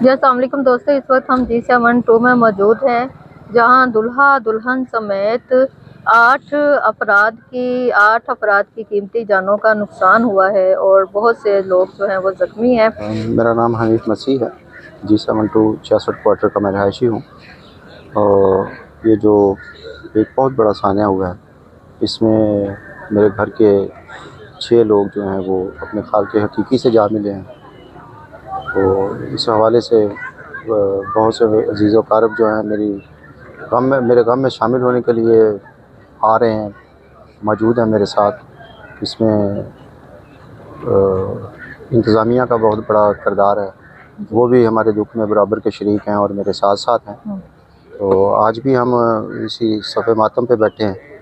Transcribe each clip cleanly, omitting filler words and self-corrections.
जी अस्सलाम वालेकुम दोस्तों, इस वक्त हम G7-2 में मौजूद हैं, जहां दुल्हा दुल्हन समेत 8 अफराद की कीमती जानों का नुकसान हुआ है और बहुत से लोग जो हैं वो ज़ख्मी हैं। मेरा नाम हनीफ मसीह है। G7-2 66 क्वार्टर का मैं रहायशी हूँ। और ये जो एक बहुत बड़ा सान्या हुआ है, इसमें मेरे घर के 6 लोग जो हैं वो अपने खाल के हकीकी से जा मिले हैं। तो इस हवाले से बहुत से अज़ीज़ व अक़ारिब जो हैं मेरे गम में शामिल होने के लिए आ रहे हैं, मौजूद हैं मेरे साथ। इसमें इंतज़ामिया का बहुत बड़ा किरदार है, वो भी हमारे दुख में बराबर के शरीक हैं और मेरे साथ साथ हैं। तो आज भी हम इसी सफ़े मातम पे बैठे हैं।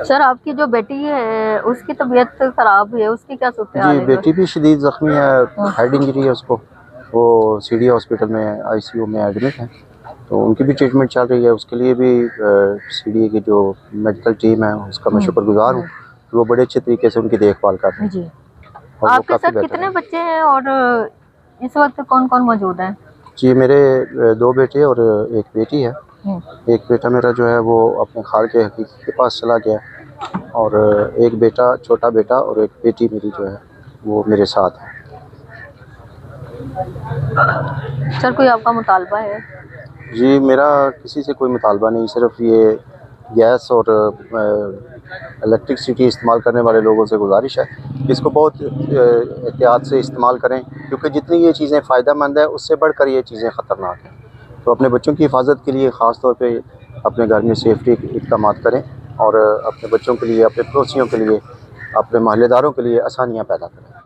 सर, आपकी जो बेटी है उसकी तबीयत ख़राब है, उसकी क्या सूरत हाल जी, है? बेटी भी शदीद ज़ख्मी है, हेड इंजरी है उसको। वो सीडी हॉस्पिटल में ICU में एडमिट है, तो उनकी भी ट्रीटमेंट चल रही है। उसके लिए भी CDA की जो मेडिकल टीम है उसका मैं शुक्रगुज़ार हूँ कि वो बड़े अच्छे तरीके से उनकी देखभाल कर रहे हैं। जी। और आपके साथ कितने बच्चे हैं और इस वक्त कौन कौन मौजूद हैं? जी, मेरे 2 बेटे और 1 बेटी है। एक बेटा मेरा जो है वो अपने खाल के हकीकी के पास चला गया, और एक बेटा, छोटा बेटा, और एक बेटी मेरी जो है वो मेरे साथ है। सर, कोई आपका मुतालबा है? जी, मेरा किसी से कोई मुतालबा नहीं, सिर्फ़ ये गैस और इलेक्ट्रिसिटी इस्तेमाल करने वाले लोगों से गुजारिश है कि इसको बहुत एहतियात से इस्तेमाल करें, क्योंकि जितनी ये चीज़ें फ़ायदेमंद है उससे बढ़कर ये चीज़ें ख़तरनाक हैं। तो अपने बच्चों की हिफाजत के लिए ख़ास तौर पे अपने घर में सेफ्टी इक़दामात करें, और अपने बच्चों के लिए, अपने पड़ोसियों के लिए, अपने मोहल्लेदारों के लिए आसानियाँ पैदा करें।